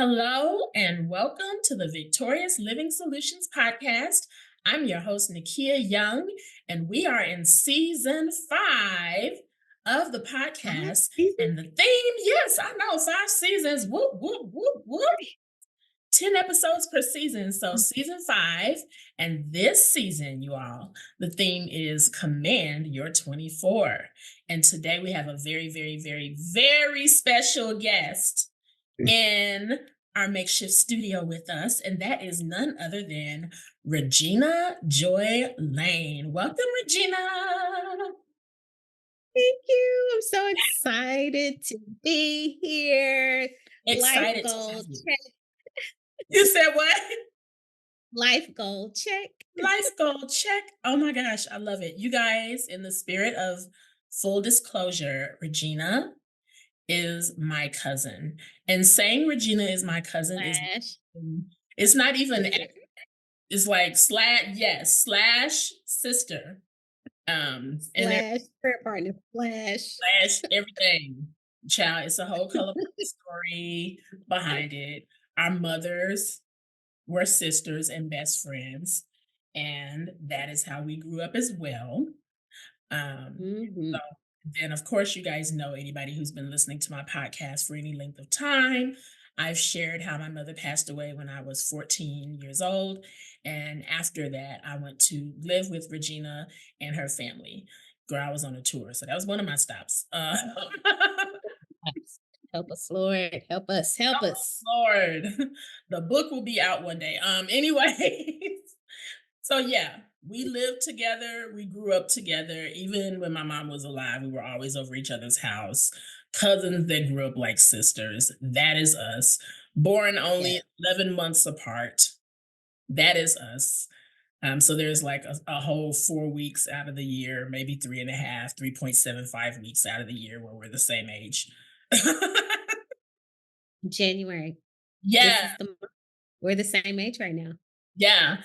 Hello and welcome to the Victorious Living Solutions podcast. I'm your host, Nikeya Young, and we are in season 5 of the 5 podcast. seasons? And the theme, yes, I know, 5 seasons, whoop, whoop, whoop, whoop. 10 episodes per season. So, season 5. And this season, you all, the theme is Command Your 24. And today we have a very, very, very, very special guest in our makeshift studio with us, and that is none other than Regina Joy Lane. Welcome, Regina. Thank you. I'm so excited to be here. Life Excited to have goal you. check. You said what? Life goal check. Life goal check. Oh my gosh, I love it. You guys, in the spirit of full disclosure, Regina is my cousin. And saying Regina is my cousin is Slash. it's not even Sister. it's like slash sister. And then Slash. Prayer partner. Slash. slash everything. Child, it's a whole colorful story behind it. Our mothers were sisters and best friends, and that is how we grew up as well. So Hmm. then, of course, you guys know anybody who's been listening to my podcast for any length of time. I've shared how my mother passed away when I was 14 years old. And after that, I went to live with Regina and her family. Girl, I was on a tour. So that was one of my stops. Help us, Lord. Help us. Help Oh, us. Lord. The book will be out one day. Anyway, so yeah, we lived together. We grew up together. Even when my mom was alive, we were always over each other's house. Cousins that grew up like sisters. That is us. Born Yeah. only 11 months apart. That is us. So there's like a whole 4 weeks out of the year, maybe three and a half, 3.75 weeks out of the year where we're the same age. January. This Yeah, is the month. We're the same age right now. yeah.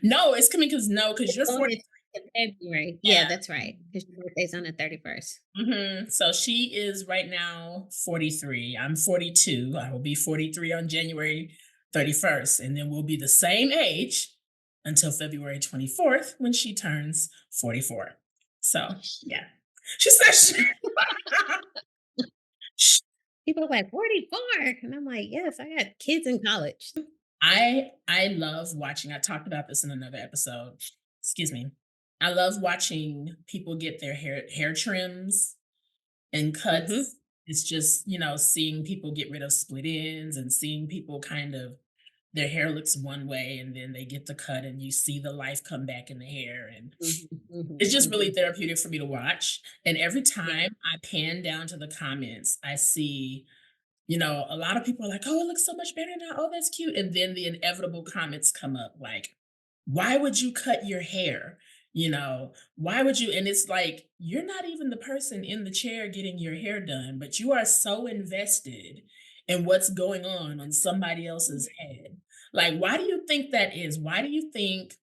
No, it's coming because no, because you're 40. Bonus in February. Yeah, Yeah. that's right. Because your birthday's on the 31st. So she is right now 43. I'm 42. I will be 43 on January 31st. And then we'll be the same age until February 24th when she turns 44. So, yeah. She says, People are like 44. And I'm like, yes, I got kids in college. I love watching. I talked about this in another episode. Excuse me. I love watching people get their hair trims and Hmm. cuts. It's just, seeing people get rid of split ends and seeing people kind of their hair looks one way and then they get the cut and you see the life come back in the hair, and Mhm, mhm, it's just really mhm. therapeutic for me to watch. And every Yeah. time I pan down to the comments, I see, a lot of people are like, "Oh, it looks so much better now. Oh, that's cute." And then the inevitable comments come up like, "Why would you cut your hair?" Why would you? And it's like, you're not even the person in the chair getting your hair done, but you are so invested in what's going on somebody else's head. Like, why do you think that is? Why do you think,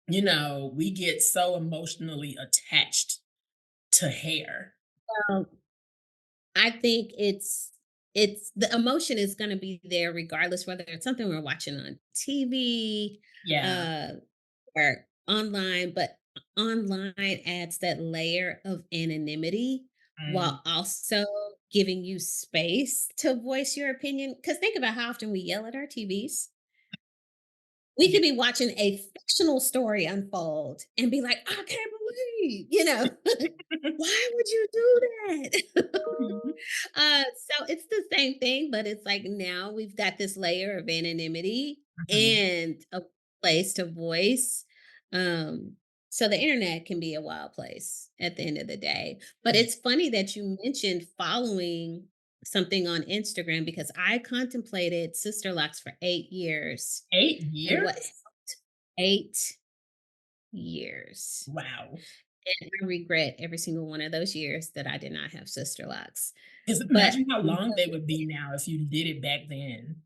we get so emotionally attached to hair? Um, I think it's the emotion is gonna be there regardless whether it's something we're watching on TV, Yeah. uh, or online, but online adds that layer of anonymity Mm. while also giving you space to voice your opinion. Because think about how often we yell at our TVs. We Yeah. could be watching a fictional story unfold and be like, "I can't believe," "Why would you do that?" Mhm. So it's the same thing, but it's like now we've got this layer of anonymity Mhm. and a place to voice. Um, so the internet can be a wild place at the end of the day. But Yeah. it's funny that you mentioned following something on Instagram because I contemplated Sister Locks for 8 years. 8 years? And what 8 years. Wow. And I regret every single one of those years that I did not have sister locks. Because But imagine how long they would be now if you did it back then.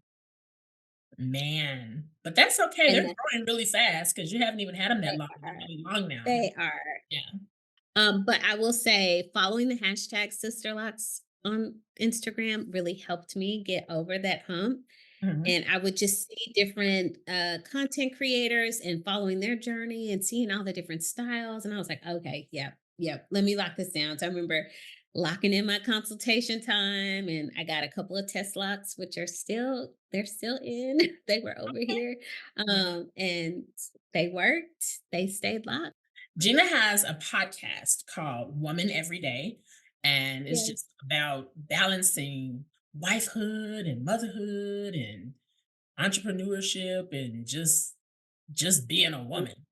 Man. But that's okay. They're and growing really fast because you haven't even had them that they long. They're are. really long now. They are. Yeah. But I will say following the hashtag sister locks on Instagram really helped me get over that hump. Mhm. And I would just see different, content creators and following their journey and seeing all the different styles, and I was like, "Okay, yep, yep, let me lock this down." So I remember locking in my consultation time, and I got a couple of test locks, which are still they're still in. They were over here, Yeah. and they worked. They stayed locked. Gina has a podcast called Woman Every Day, and it's Yes. just about balancing wifehood and motherhood and entrepreneurship and just being a woman.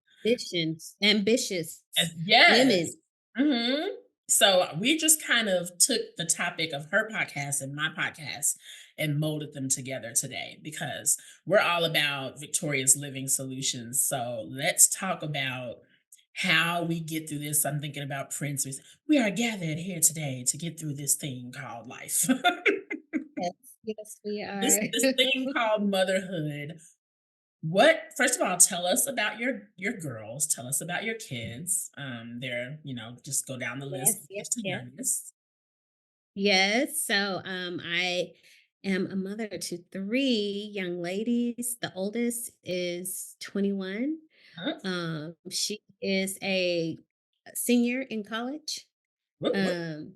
Ambitious Yes. women. Mhm. So we just kind of took the topic of her podcast and my podcast and molded them together today because we're all about victorious living solutions. So let's talk about how we get through this. I'm thinking about Prince. We are gathered here today to get through this thing called life. Yes, yes, we this are. this thing called motherhood. What first of all, tell us about your girls, tell us about your kids. They're, just go down the list, Yes, yes, oldest to yes. youngest. Yes. So I am a mother to three young ladies. The oldest is 21. Huh? She is a senior in college. What? Um,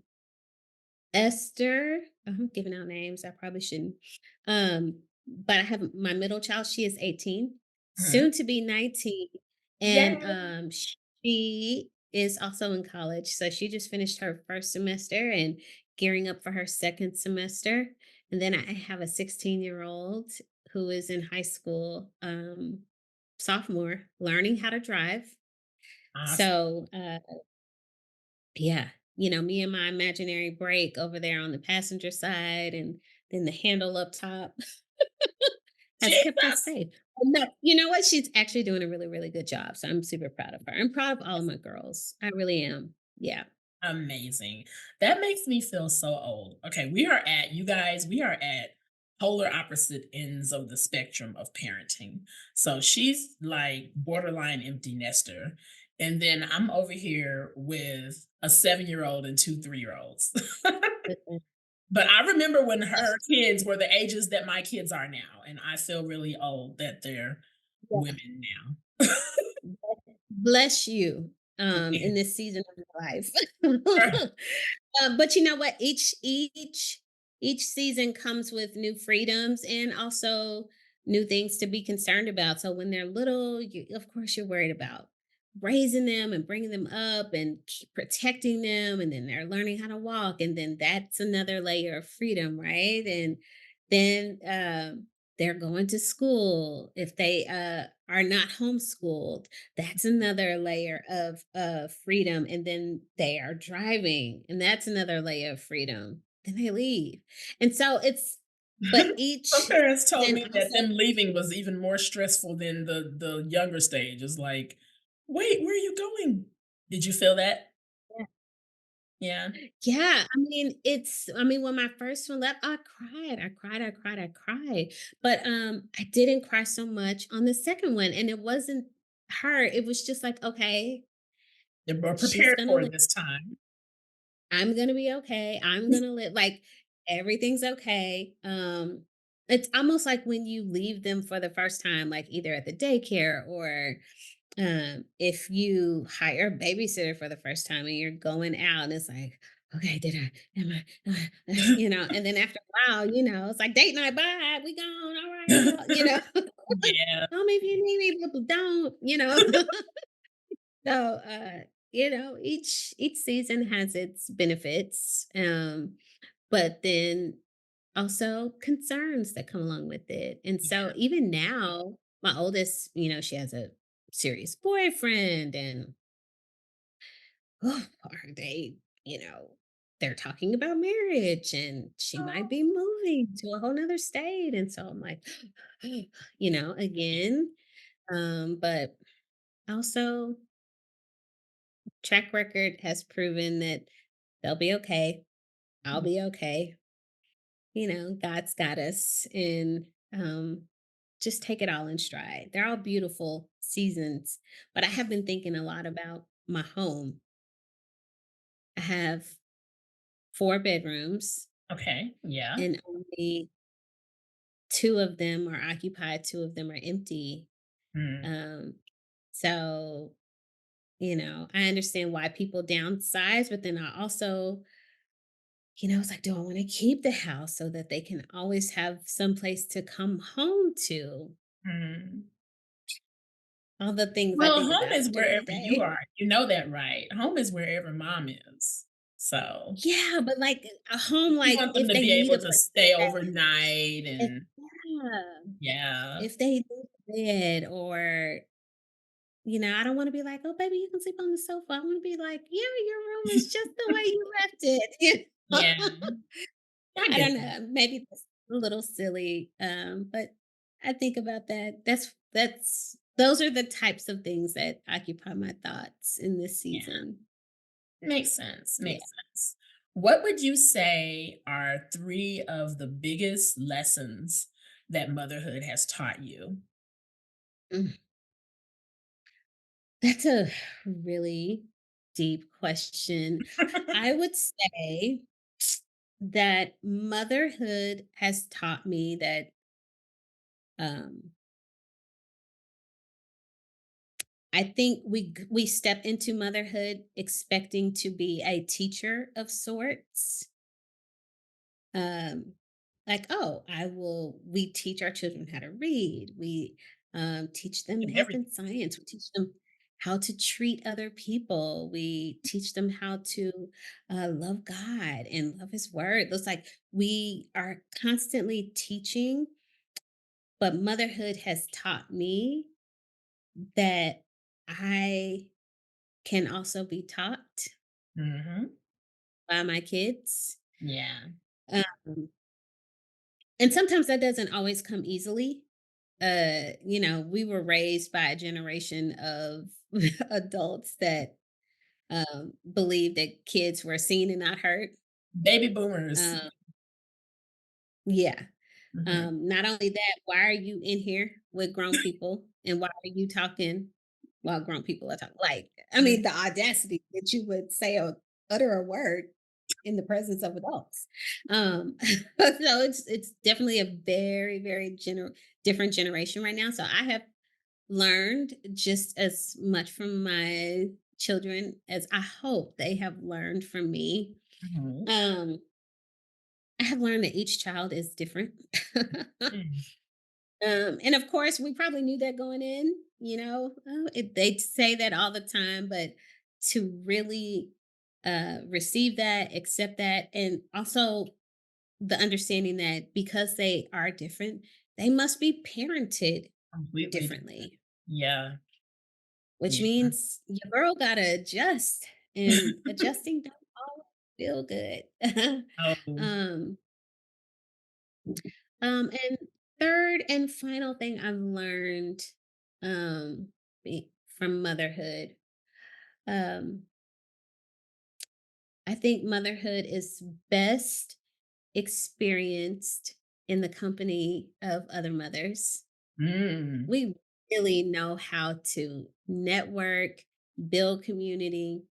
Esther, I'm giving out names, I probably shouldn't. But I have my middle child, she is 18, Mhm. soon to be 19. And Yay. she is also in college. So she just finished her first semester and gearing up for her second semester. And then I have a 16-year-old who is in high school, sophomore, learning how to drive. Awesome. So yeah, me and my imaginary brake over there on the passenger side, and then the handle up top has kept us Jesus. safe. No, you know what? She's actually doing a really, really good job. So I'm super proud of her. I'm proud of all of my girls. I really am. Yeah. Amazing. That makes me feel so old. Okay, we are at polar opposite ends of the spectrum of parenting. So she's like borderline empty nester. And then I'm over here with a 7-year-old and two 3-year-olds. Listen, But I remember when her bless kids were the ages that my kids are now, and I feel really old that they're yeah, women now. bless you Yeah. in this season of your life. Right. But you know what? Each season comes with new freedoms and also new things to be concerned about. So when they're little, of course, you're worried about raising them and bringing them up and protecting them, and then they're learning how to walk, and then that's another layer of freedom, right? And then they're going to school if they are not homeschooled, that's another layer of freedom, and then they are driving, and that's another layer of freedom. Then they leave. And so it's but Some each parents told season me that also them leaving was even more stressful than the younger stage. It's like, "Wait, where are you going?" Did you feel that? yeah. Yeah. Yeah, I mean, when my first one left, I cried. I cried, I cried, I cried. But I didn't cry so much on the second one. And it wasn't her. It was just like, okay, They were she's prepared gonna for it live. this time. I'm gonna be okay. I'm gonna live like everything's okay. It's almost like when you leave them for the first time, like either at the daycare or if you hire a babysitter for the first time and you're going out and it's like, okay, did I am I and then after a while, it's like date night, bye, we gone, all right, well, Yeah. call me if you need me, but don't. So, each season has its benefits, but then also concerns that come along with it. And so Yeah. even now, my oldest, she has a serious boyfriend, and are they, they're talking about marriage, and she might Oh, be moving to a whole nother state. And so I'm like, again, but also track record has proven that they'll be okay. I'll yeah. be okay. God's got us, and just take it all in stride. They're all beautiful seasons, but I have been thinking a lot about my home. I have 4 bedrooms Okay. Yeah. and only 2 of them are occupied, 2 of them are empty. Mm, Um, so, I understand why people downsize, but then I also, it's like, do I want to keep the house so that they can always have some place to come home to? mm. All the things I Well, think home about is during the wherever you day. are. You know that, right? Home is wherever mom is. So, Yeah, but like a home, you like want them if to they be need able a to place to stay stay, overnight if, and yeah, yeah. if they need a bed, or I don't want to be like, oh, baby, you can sleep on the sofa. I want to be like, yeah, your room is just the way you left it. Yeah, I I get don't that. know. Maybe that's a little silly, but I think about that. Those are the types of things that occupy my thoughts in this Yeah, season. makes sense, Yeah. makes sense. What would you say are 3 of the biggest lessons that motherhood has taught you? Mm. That's a really deep question. I would say that motherhood has taught me that um, I think we step into motherhood expecting to be a teacher of sorts. Um, like, oh, we teach our children how to read. We teach them In math everything. and science. We teach them how to treat other people. We teach them how to love God and love His Word. It's like we are constantly teaching, but motherhood has taught me that I can also be taught Mhm. by my kids. Yeah. Um, and sometimes that doesn't always come easily. We were raised by a generation of adults that believed that kids were seen and not heard. Baby boomers. Um, yeah. Mhm. Not only that, why are you in here with grown people and why are you talking while grown people are talking? Like, I Mm, mean, the audacity that you would say or utter a word in the presence of adults. So it's definitely a very, very different generation right now. So I have learned just as much from my children as I hope they have learned from me. mhm. Um, I have learned that each child is different. Mm, And of course, we probably knew that going in, they say that all the time, but to really receive that, accept that, and also the understanding that because they are different, they must be parented completely different. differently, Yeah. which Yeah. means your girl got to adjust, and adjusting don't always feel good. Oh. um, and third and final thing I've learned from motherhood, um, I think motherhood is best experienced in the company of other mothers. Mm, We really know how to network, build community,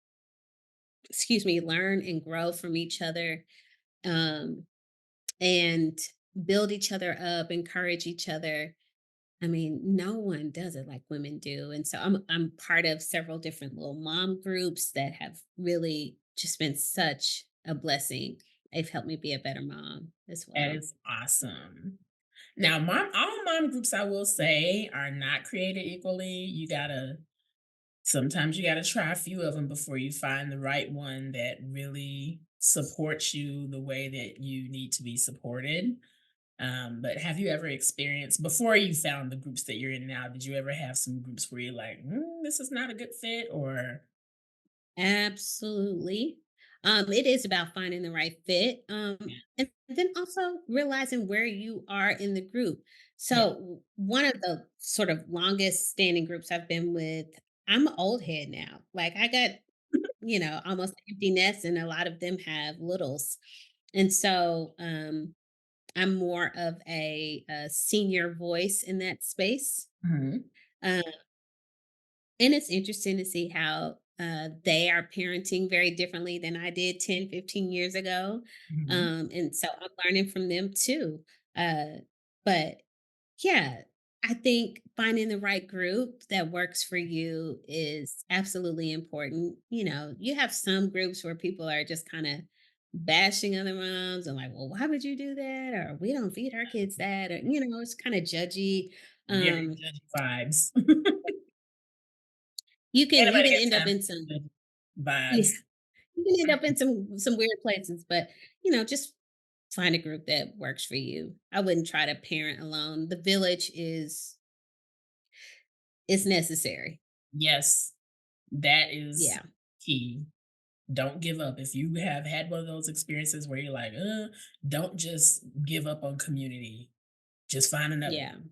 learn and grow from each other, um, and build each other up, encourage each other. I mean, no one does it like women do. And so I'm part of several different little mom groups that have really just been such a blessing. They've helped me be a better mom as that well. is awesome. Now, all mom groups, I will say, are not created equally. Sometimes you gotta try a few of them before you find the right one that really supports you the way that you need to be supported. But have you ever experienced, before you found the groups that you're in now, did you ever have some groups where you're like, this is not a good fit, or Absolutely. It is about finding the right fit. And then also realizing where you are in the group. yeah. So one of the sort of longest standing groups I've been with, I'm an old head now. Like I got, almost empty nest, and a lot of them have littles. And so I'm more of a senior voice in that space. Mhm, Um, and it's interesting to see how they are parenting very differently than I did 10, 15 years ago. mhm. And so I'm learning from them too. Uh, But yeah, I think finding the right group that works for you is absolutely important. You have some groups where people are just kind of bashing other moms and like, well, why would you do that? Or we don't feed our kids that. Or, it's kind of judgy. Very Um, judgy vibes. you can you Anybody can got end up time in for some judgy yeah, vibes. you can end up in some weird places, but just find a group that works for you. I wouldn't try to parent alone. The village is necessary. Yes, that is Yeah. key. Don't give up. If you have had one of those experiences where you're like, don't just give up on community. Just find another Yeah. one.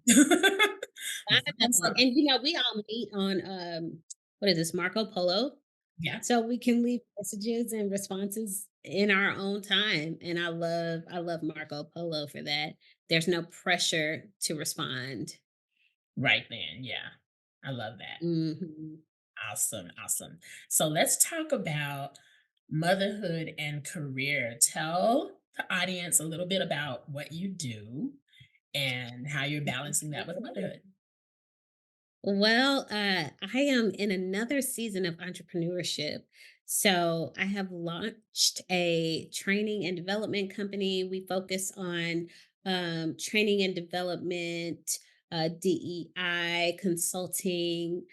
I Find know, something. and, we all meet on, what is this, Marco Polo? Yeah, So we can leave messages and responses in our own time, and I love Marco Polo for that. There's no pressure to respond. right then. Yeah, I love that. Mhm. Awesome, awesome. So let's talk about motherhood and career. Tell the audience a little bit about what you do and how you're balancing that with motherhood. Well, I am in another season of entrepreneurship. So I have launched a training and development company. We focus on training and development, DEI, consulting,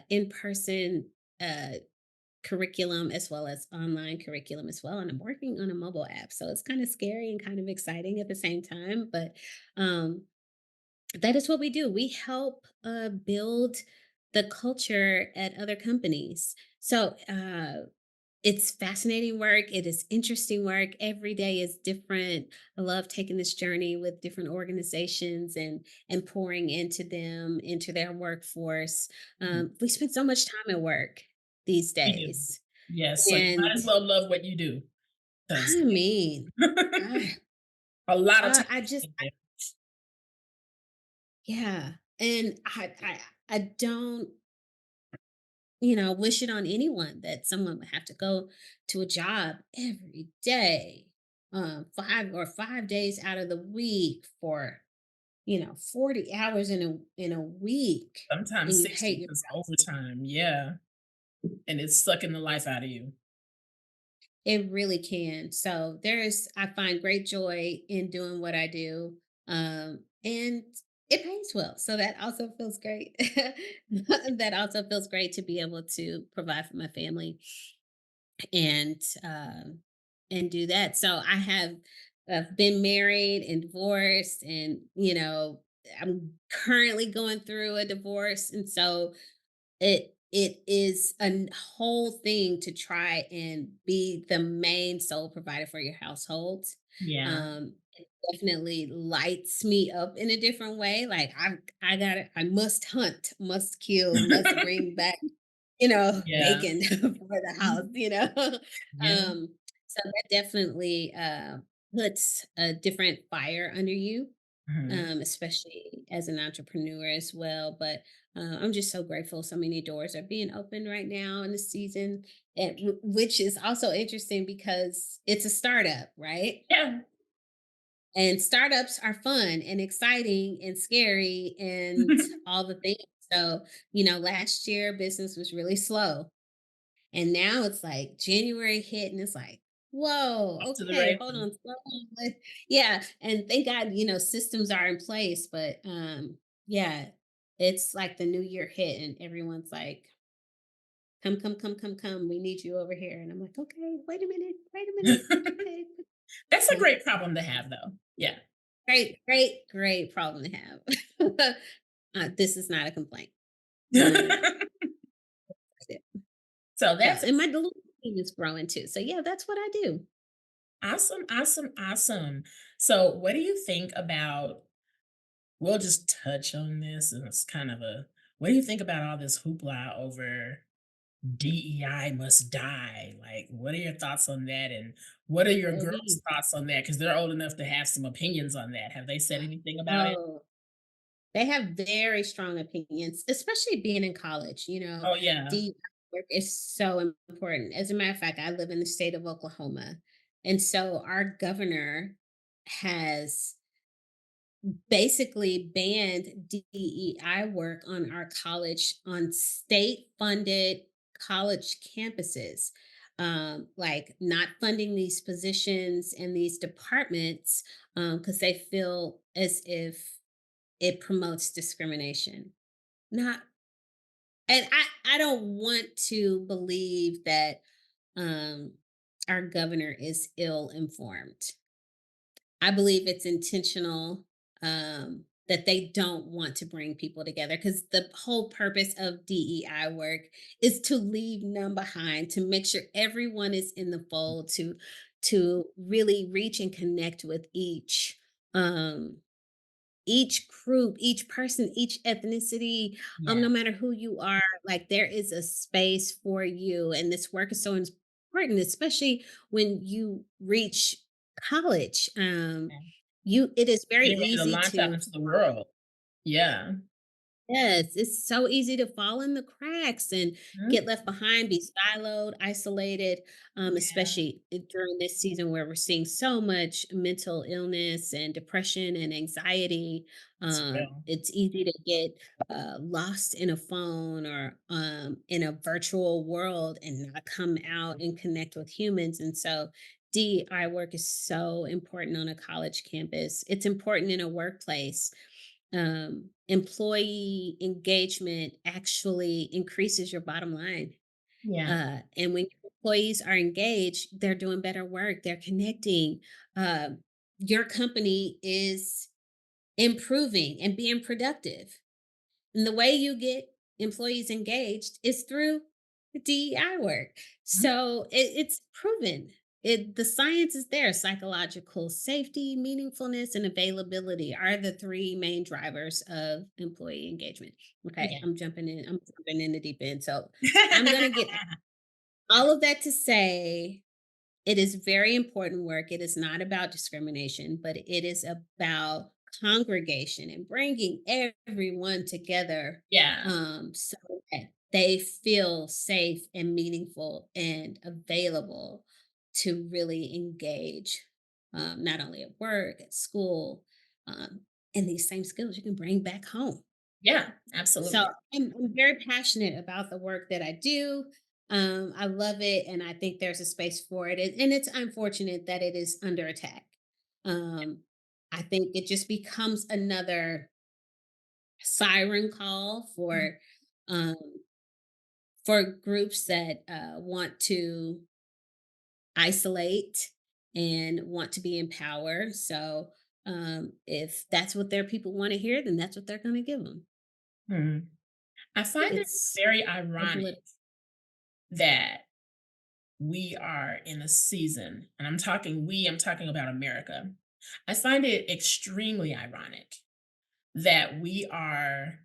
in person curriculum, as well as online curriculum as well. And I'm working on a mobile app. So it's kind of scary and kind of exciting at the same time. But um, that is what we do. We help build the culture at other companies. So it's fascinating work. It is interesting work. Every day is different. I love taking this journey with different organizations and pouring into them, into their workforce. Mhm. We spend so much time at work these We do. days, Yes. So you might and as well love what you do because I mean, I a lot of time. I just yeah, and I don't wish it on anyone that someone would have to go to a job every day, 5 days out of the week for 40 hours in a week, and Sometimes you hate 60 your because overtime. Yeah. And it's sucking the life out of you. it really can. So I find great joy in doing what I do. And it pays well. So that also feels great. That also feels great to be able to provide for my family and do that. So I have been married and divorced, and I'm currently going through a divorce, and so it is a whole thing to try and be the main sole provider for your household. Yeah. It definitely lights me up in a different way. Like I got it. I must hunt, must kill, must bring back Yeah. bacon for the house. Yeah. So that definitely puts a different fire under you, Mhm. especially as an entrepreneur as well. But I'm just so grateful so many doors are being opened right now in the season, and which is also interesting because it's a startup, right? Yeah. And startups are fun and exciting and scary and all the things. So, last year business was really slow, and now it's like January hit and it's like, whoa, Off to the okay, hold races. on. Slow down, yeah. And thank God, systems are in place. But yeah, it's like the new year hit and everyone's like, come, come, come, come, come. We need you over here. And I'm like, okay, wait a minute, wait a minute. Okay. That's a Okay. great problem to have, though. Yeah. Great, great, great problem to have. This is not a complaint. Um, So yeah, that's and my little team is growing too. So yeah, that's what I do. awesome, awesome, awesome. So, what do you think about we'll just touch on this, and it's kind of a what do you think about all this hoopla over DEI must die? Like, what are your thoughts on that? And what are your Baby. girls' thoughts on that? Because they're old enough to have some opinions on that. Have they said anything about it? Oh, they have very strong opinions, especially being in college. Oh, yeah. The work is so important. As a matter of fact, I live in the state of Oklahoma. And so our governor has basically banned DEI work on our college, on state funded college campuses. Like not funding these positions and these departments because they feel as if it promotes discrimination. Not, and I don't want to believe that um, our governor is ill informed. I believe it's intentional, that they don't want to bring people together because the whole purpose of DEI work is to leave none behind, to make sure everyone is in the fold, to really reach and connect with um, each group, each person, each ethnicity, Yeah. no matter who you are, like there is a space for you. And this work is so important, especially when you reach college. Yeah. It is very Getting ready to easy launch out to. into the world. Yeah. Yes, it's so easy to fall in the cracks and Mhm. get left behind, be siloed, isolated, Yeah. especially during this season where we're seeing so much mental illness and depression and anxiety. It's real. It's easy to get lost in a phone or in a virtual world and not come out and connect with humans. And so, DEI work is so important on a college campus. It's important in a workplace. Employee engagement actually increases your bottom line. Yeah. And when your employees are engaged, they're doing better work, they're connecting. Uh, your company is improving and being productive. And the way you get employees engaged is through DEI work. Mhm. So it's proven. The science is there. Psychological safety, meaningfulness, and availability are the three main drivers of employee engagement. Okay, Yeah. I'm jumping in. I'm jumping in the deep end. So I'm gonna get all of that to say it is very important work. It is not about discrimination, but it is about congregation and bringing everyone together Yeah. so that they feel safe and meaningful and available to really engage, not only at work, at school, um, and these same skills you can bring back home. Yeah. So Absolutely. I'm very passionate about the work that I do. I love it, and I think there's a space for it. And it's unfortunate that it is under attack. Um, I think it just becomes another siren call Mhm. um, for groups that want to isolate and want to be in power. So if that's what their people want to hear, then that's what they're going to give them. Hmm. I find it It's very so ironic political. that we are in a season, and I'm talking about America. I find it extremely ironic that we are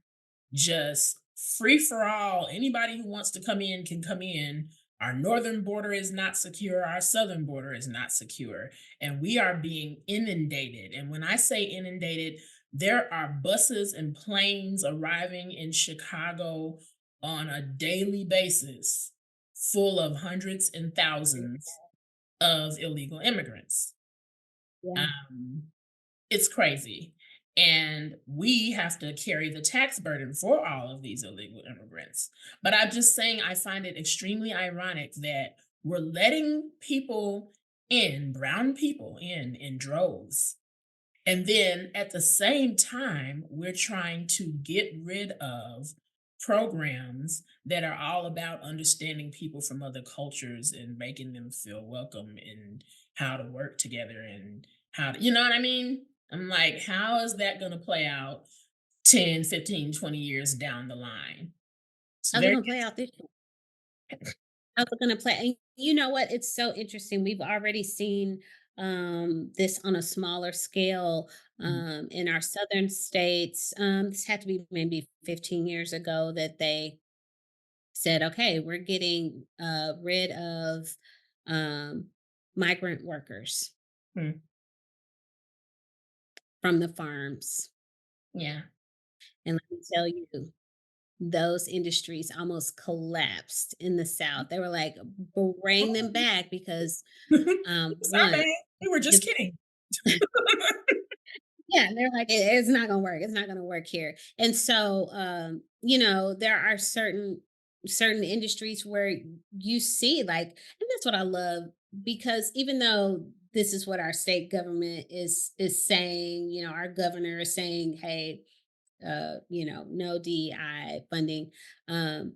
just free for all. Anybody who wants to come in can come in. Our northern border is not secure. Our southern border is not secure. And we are being inundated. And when I say inundated, there are buses and planes arriving in Chicago on a daily basis full of hundreds and thousands of illegal immigrants. Yeah. Um, it's crazy. And we have to carry the tax burden for all of these illegal immigrants. But I'm just saying, I find it extremely ironic that we're letting people in, brown people in droves. And then at the same time, we're trying to get rid of programs that are all about understanding people from other cultures and making them feel welcome and how to work together and how to, you know what I mean? I'm like, how is that going to play out 10, 15, 20 years down the line? It's How's it very gonna play out this year? How's it gonna play? And you know what? It's so interesting. We've already seen this on a smaller scale interesting. in our southern states. This had to be maybe 15 years ago that they said, okay, we're getting rid of um, migrant workers Mhm. from the farms. Yeah. And let me tell you, those industries almost collapsed in the South. They were like, bring them back because It's our one, bad. We were just if kidding. Yeah, they're like, It's not gonna work. It's not gonna work here." And so, there are certain industries where you see like, and that's what I love because even though this is what our state government is saying, our governor is saying, "Hey, no DEI funding." Um,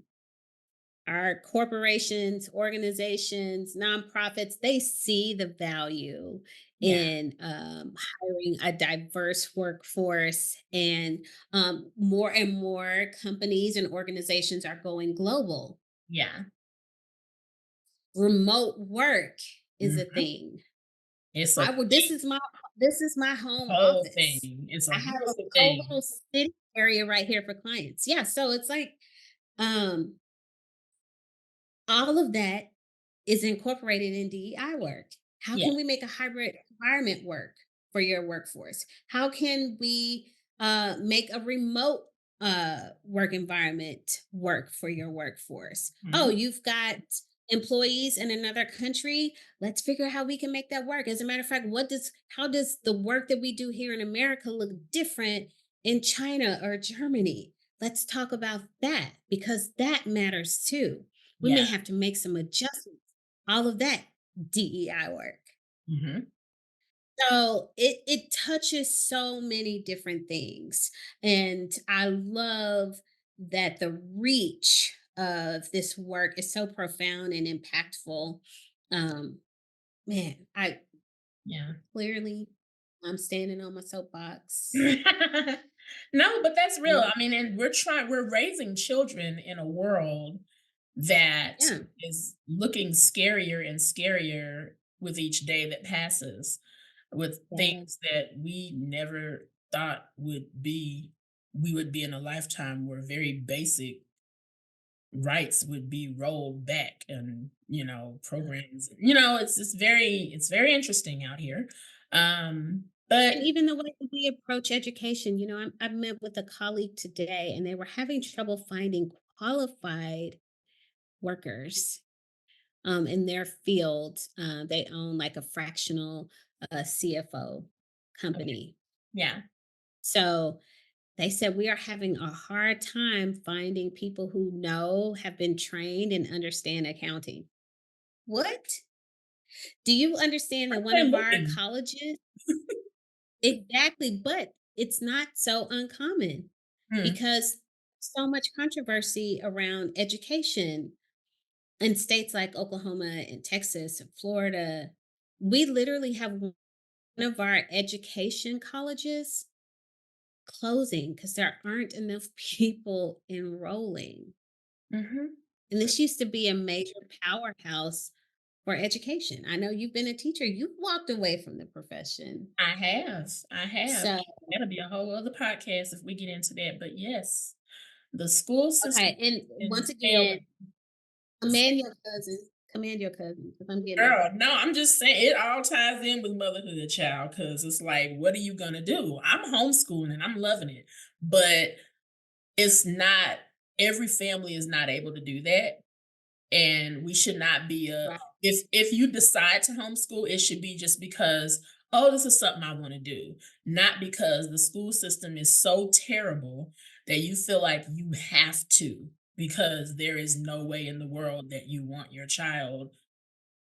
our corporations, organizations, nonprofits, they see the value Yeah, in hiring a diverse workforce, and more and more companies and organizations are going global. yeah. Remote work is a Mhm. thing. It's a I would. This is my home whole office. thing. It's a I have a beautiful whole thing. little city area right here for clients. Yeah, so it's like um all of that is incorporated in DEI work. How Yeah, can we make a hybrid environment work for your workforce? How can we make a remote work environment work for your workforce? Oh, mhm, you've got employees in another country. Let's figure out how we can make that work. As a matter of fact, how does the work that we do here in America look different in China or Germany? Let's talk about that because that matters too. We yeah, may have to make some adjustments. All of that DEI work. mhm, So it touches so many different things. And I love that the reach of this work is so profound and impactful. Um, Man, I yeah. clearly I'm standing on my soapbox. No, but that's real. Mm, I mean, and we're raising children in a world that yeah. is looking scarier and scarier with each day that passes, with Yeah. things that we never thought we would be in a lifetime where very basic rights would be rolled back and programs, it's very interesting out here. But And even the way that we approach education, I met with a colleague today and they were having trouble finding qualified workers in their field. They own like a fractional CFO okay, company. yeah. So they said we are having a hard time finding people who have been trained and understand accounting. What? Do you understand Where that are one they of our looking? colleges? Exactly, but it's not so uncommon Hmm, because so much controversy around education in states like Oklahoma and Texas and Florida. We literally have one of our education colleges closing because there aren't enough people enrolling. mhm. And this used to be a major powerhouse for education. I know you've been a teacher, you've walked away from the profession. I have. So, That'll be a whole other podcast if we get into that. But yes, the school system okay. And is once again, failing. command your cousins. Command your cousins because I'm getting off. Girl, no, I'm just saying it all ties in with motherhood, child, because it's like, what are you gonna do? I'm homeschooling and I'm loving it, but it's not every family is not able to do that. And we should not be Right. if you decide to homeschool, it should be just because, oh, this is something I want to do, not because the school system is so terrible that you feel like you have to, because there is no way in the world that you want your child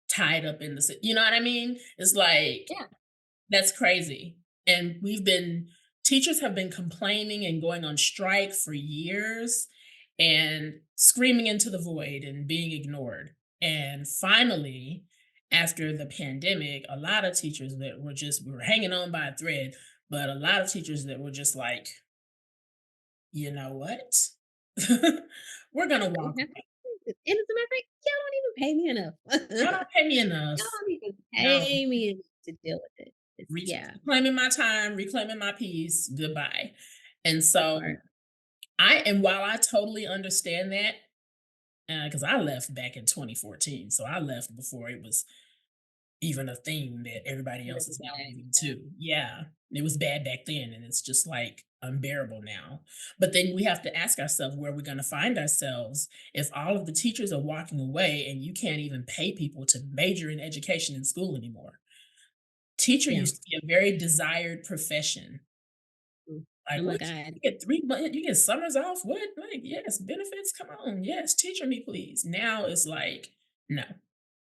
tied up in you know what I mean? It's like Yeah. that's crazy. And teachers have been complaining and going on strike for years and screaming into the void and being ignored. And finally, after the pandemic, a lot of teachers that we were hanging on by a thread, but a lot of teachers that were just like, you know what? We're gonna And walk away. as a matter of fact, y'all don't even pay me Y'all enough. don't pay me Y'all enough. don't even No. pay me enough to deal with it. Yeah, Reclaiming my time, reclaiming my peace, goodbye. And that so part. while I totally understand that, because I left back in 2014, so I left before it was even a thing that everybody else Really is now bad. moving Yeah. to. Yeah, it was bad back then, and it's just like unbearable now. But then we have to ask ourselves where we're going to find ourselves if all of the teachers are walking away and you can't even pay people to major in education in school anymore. Teacher Yeah. used to be a very desired profession. Like, Oh my what? god. You get 3 months, you get summers off? What? Like, yes, benefits, come on. Yes, teacher me, please. Now it's like, no.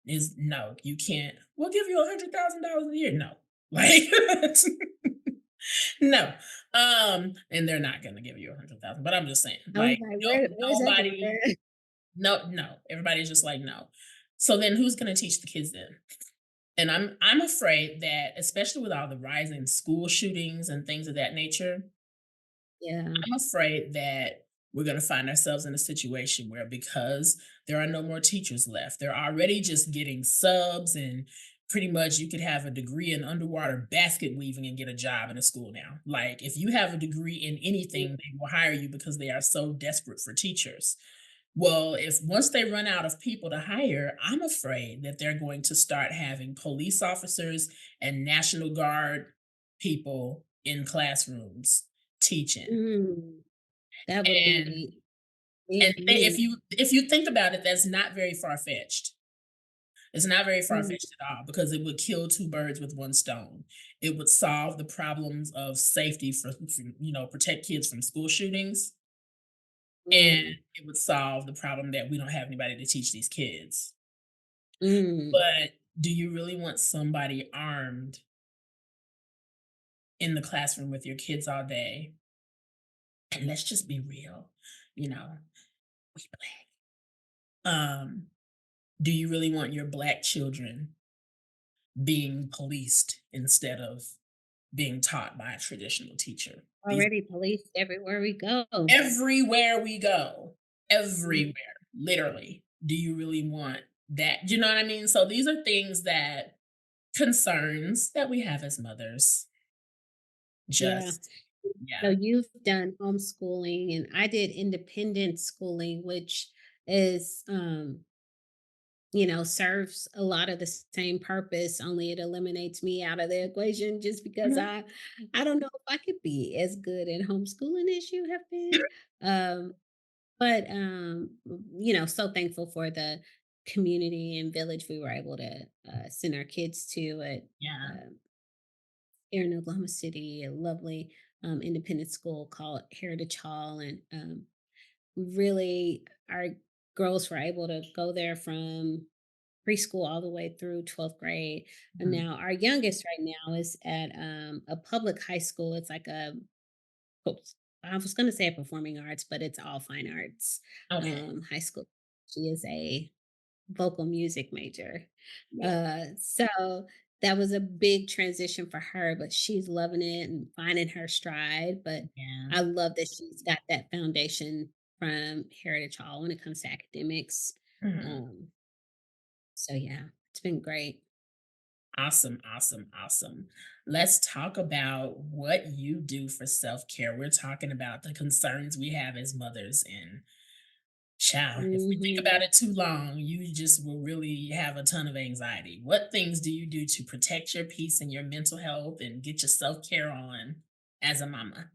Is no, you can't. We'll give you $100,000 a year. No. Like, no. And they're not gonna give you 100,000, but I'm just saying, I was like, like, no, where's that gonna nobody, go? no. Everybody's just like, no. So then who's gonna teach the kids then? And I'm afraid that, especially with all the rising school shootings and things of that nature, Yeah. I'm afraid that we're going to find ourselves in a situation where, because there are no more teachers left, they're already just getting subs, and pretty much you could have a degree in underwater basket weaving and get a job in a school now. Like, if you have a degree in anything, they will hire you because they are so desperate for teachers. Well, if once they run out of people to hire, I'm afraid that they're going to start having police officers and National Guard people in classrooms teaching. Mm, that would And be big for me. if you think about it, that's not very far-fetched. It's not very Mm, far-fetched at all, because it would kill 2 birds with 1 stone. It would solve the problems of safety for protect kids from school shootings, and mm, it would solve the problem that we don't have anybody to teach these kids. mm. But do you really want somebody armed in the classroom with your kids all day? And let's just be real, you know, we Black. Do you really want your Black children being policed instead of being taught by a traditional teacher? These Already policed everywhere we go. everywhere we go, Mm, everywhere, literally. Do you really want that? You know what I mean? So these are things that concerns that we have as mothers. yeah. Just So yeah. you've done homeschooling and I did independent schooling, which is serves a lot of the same purpose, only it eliminates me out of the equation just because Mhm. I don't know if I could be as good at homeschooling as you have been. Um, but so thankful for the community and village we were able to send our kids to at Yeah. uh, here in Oklahoma City, a lovely independent school called Heritage Hall. And really, our girls were able to go there from preschool all the way through 12th grade. And Mhm. now our youngest right now is at a public high school. It's like oops, I was going to say a performing arts, but it's all fine arts Okay. high school. She is a vocal music major. Yeah. So that was a big transition for her, but she's loving it and finding her stride. But Yeah. I love that she's got that foundation from Heritage Hall when it comes to academics. Mhm. Um, so yeah, it's been great. Awesome, awesome, awesome. Let's talk about what you do for self-care. We're talking about the concerns we have as mothers, and child, if we think Hmm. about it too long, you just will really have a ton of anxiety. What things do you do to protect your peace and your mental health and get your self-care on as a mama?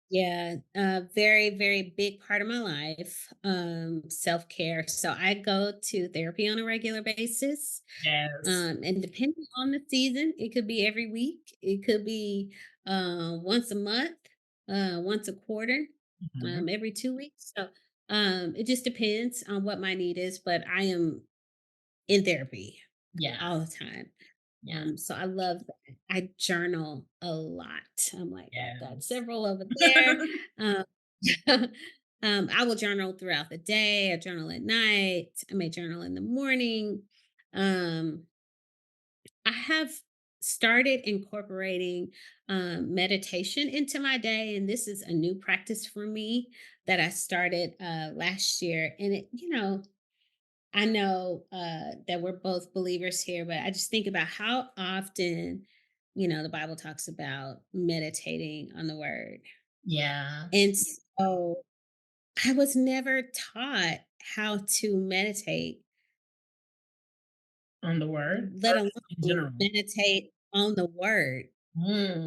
Yeah, a very, very big part of my life, self care. So I go to therapy on a regular basis. Yes. And depending on the season, it could be every week, it could be once a month, once a quarter, Mhm. every 2 weeks. So it just depends on what my need is, but I am in therapy Yeah. all the time. Yeah. So I love that. I journal a lot. I'm like, I've got Yes. several over there. Um, I will journal throughout the day. I journal at night. I may journal in the morning. Um, I have started incorporating meditation into my day, and this is a new practice for me that I started last year. And I know that we're both believers here, but I just think about how often, the Bible talks about meditating on the word. Yeah. And so I was never taught how to meditate, On the word let or just in alone general? meditate on the word.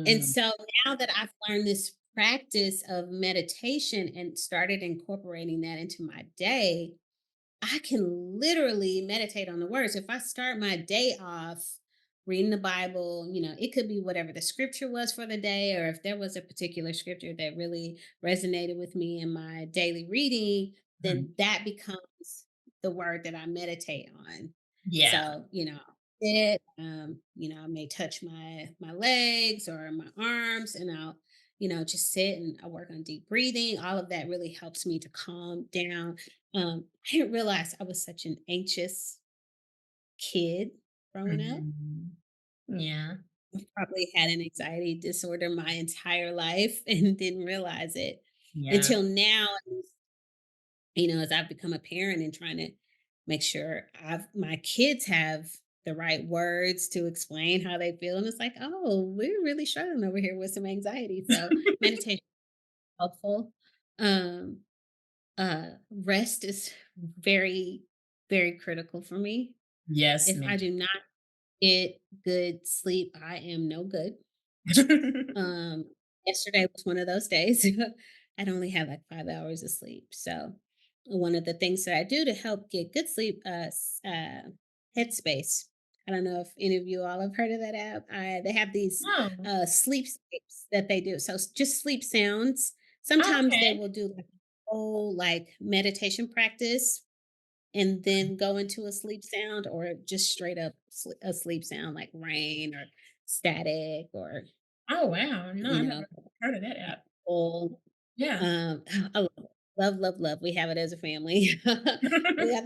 And Mm. so now that I've learned this practice of meditation and started incorporating that into my day, I can literally meditate on the words. If I start my day off reading the Bible. It could be whatever the scripture was for the day, or if there was a particular scripture that really resonated with me in my daily reading, Mhm. then that becomes the word that I meditate on. Yeah. So, I may touch my legs or my arms, and I'll, just sit and I work on deep breathing. All of that really helps me to calm down. I didn't realize I was such an anxious kid growing up. Mhm. Yeah. Probably had an anxiety disorder my entire life and didn't realize it Yeah. until now. As I've become a parent and trying to make sure my kids have the right words to explain how they feel. And it's like, oh, we're really struggling over here with some anxiety. So meditation is helpful. Um, Rest is very, very critical for me. Yes, If I me do not get good sleep, I am no good. too. Um, Yesterday was one of those days. I'd only had like 5 hours of sleep. So one of the things that I do to help get good sleep, Headspace. I don't know if any of you all have heard of that app. They have these Oh, sleep scapes that they do. So just sleep sounds. Sometimes they okay. will do like a whole like meditation practice and then go into a sleep sound, or just straight up a sleep sound like rain or static, or Oh, wow. No, I you know never heard of that app. full. Yeah. I love it. Love, love, love. We have it as a family. We got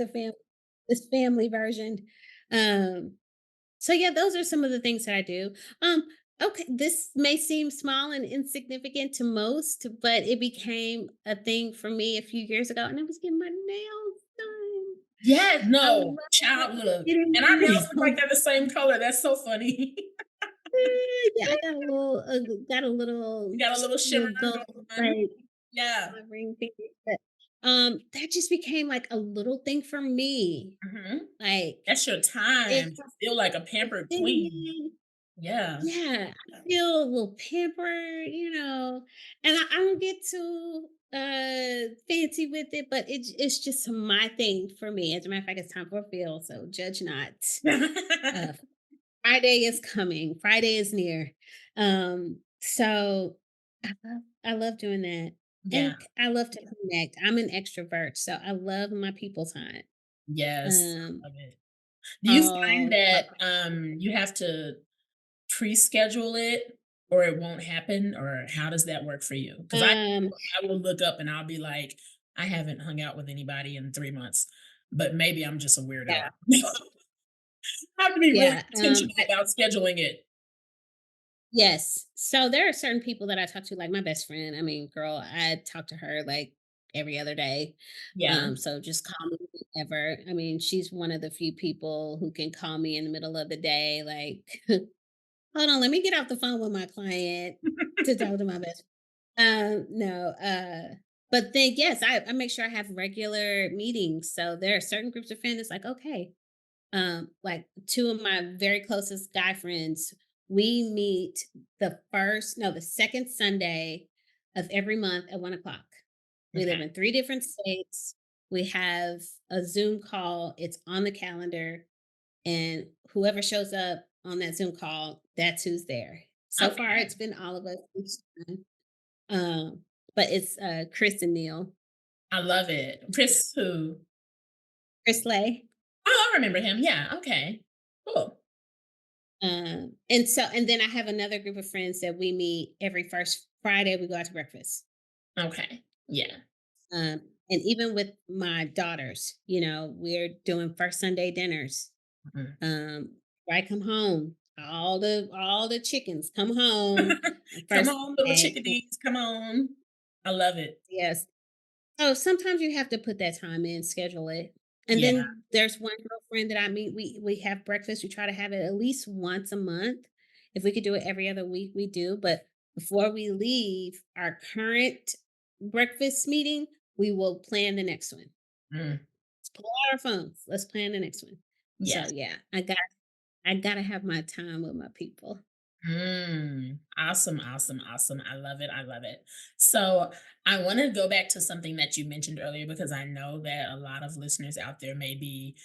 this family version. Um, so yeah, those are some of the things that I do. Okay, this may seem small and insignificant to most, but it became a thing for me a few years ago, and I was getting my nails done. Yeah, I no, love child, look, getting and my our nails look like nails. they're the same color. That's so funny. Yeah, I got a little, You got a little shimmer little gold going on. braid Yeah. on my ring finger, but that just became like a little thing for me. Mhm. Like That's your it, time to feel like a it pampered fit queen. me. Yeah. Yeah, I feel a little pampered, and I don't get too fancy with it, but it's just my thing for me. As a matter of fact, it's time for a feel, so judge not. Uh Friday is coming. Friday is near. So I love doing that. Yeah. And I love to connect. I'm an extrovert, so I love my people time. Yes, Um, I love it. Do you find all that, you have to pre-schedule it or it won't happen, or how does that work for you? Because um, I will look up and I'll be like, "I haven't hung out with anybody in 3 months," but maybe I'm just a weirdo. yeah, I have to be really yeah. intentional about scheduling it. Yes. So there are certain people that I talk to, like my best friend. I mean, girl, I talk to her like every other day. Yeah. So just call me whenever. I mean, she's one of the few people who can call me in the middle of the day, like, hold on, let me get off the phone with my client to talk to my best. No, but then yes, I make sure I have regular meetings. So there are certain groups of friends. It's like, okay, like two of my very closest guy friends, we meet the second Sunday of every month at 1 o'clock. We Okay. live in 3 different states. We have a Zoom call, it's on the calendar, and whoever shows up on that Zoom call, that's who's there. So far Okay. it's been all of us each time. But it's Chris and Neil. I love it. Chris who? Chris Lay. Oh, I remember him. Yeah, okay. Cool. And then I have another group of friends that we meet every first Friday. We go out to breakfast. Okay. Yeah. And even with my daughters, we're doing first Sunday dinners. Mhm. Um, I come home, all the chickens come home on Come first on, little Sunday. chickadees, come on. I love it. Yes. So sometimes you have to put that time in, schedule it. And Yeah. then there's one girlfriend that I meet. We have breakfast. We try to have it at least once a month. If we could do it every other week, we do. But before we leave our current breakfast meeting, we will plan the next one. Mm, Let's pull out our phones. Let's plan the next one. So yes. yeah, I gotta have my time with my people. Awesome, awesome, awesome. I love it. I love it. So, I want to go back to something that you mentioned earlier because I know that a lot of listeners out there may be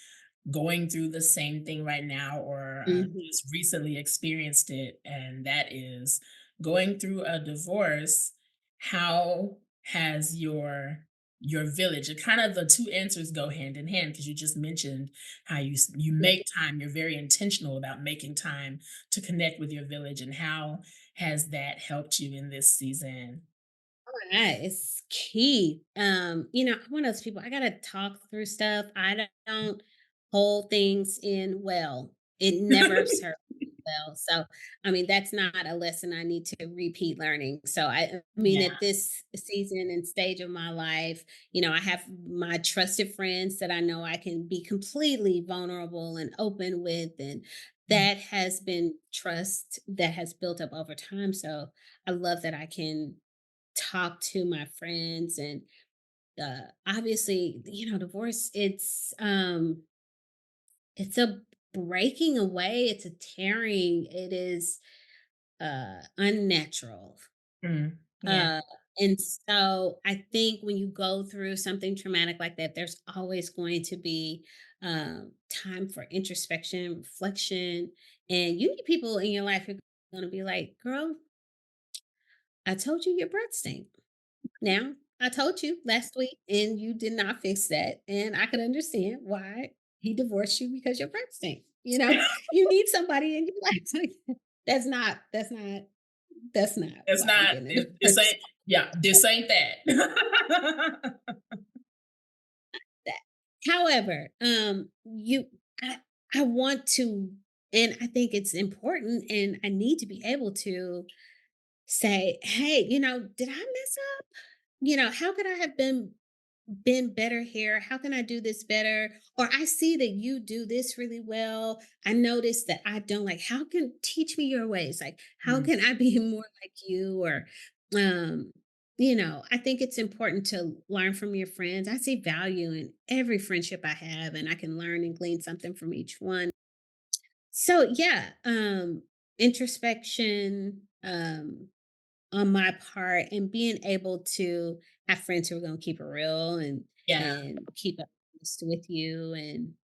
going through the same thing right now or Mhm. just recently experienced it, and that is going through a divorce. How has your village, and kind of the two answers go hand in hand because you just mentioned how you Yeah. make time, you're very intentional about making time to connect with your village, and how has that helped you in this season? That is key. I'm one of those people, I gotta talk through stuff. I don't hold things in well. It never serves me well. So, I mean, that's not a lesson I need to repeat learning. So, I mean, Yeah. at this season and stage of my life, I have my trusted friends that I know I can be completely vulnerable and open with. And Mm. that has been trust that has built up over time. So, I love that I can talk to my friends. And obviously, divorce, it's a breaking away, it's a tearing, it is unnatural. Mm. Yeah. uh and so I think when you go through something traumatic like that, there's always going to be time for introspection, reflection, and you need people in your life who are going to be like, girl, I told you your breath stink. Now, I told you last week and you did not fix that. And I could understand why he divorced you because your breath stink. You need somebody in your life. Like, that's not It's why I'm not getting a this divorce. ain't yeah, this ain't that. That. However, I, I want to, and I think it's important, and I need to be able to say, hey, did I mess up? How could I have been better here? How can I do this better? Or I see that you do this really well. I notice that I don't, like, how can teach me your ways? Like, how Mm, can I be more like you? Or um I think it's important to learn from your friends. I see value in every friendship I have, and I can learn and glean something from each one. So yeah, introspection, on my part, and being able to have friends who are going to keep it real yeah. and keep up with you. And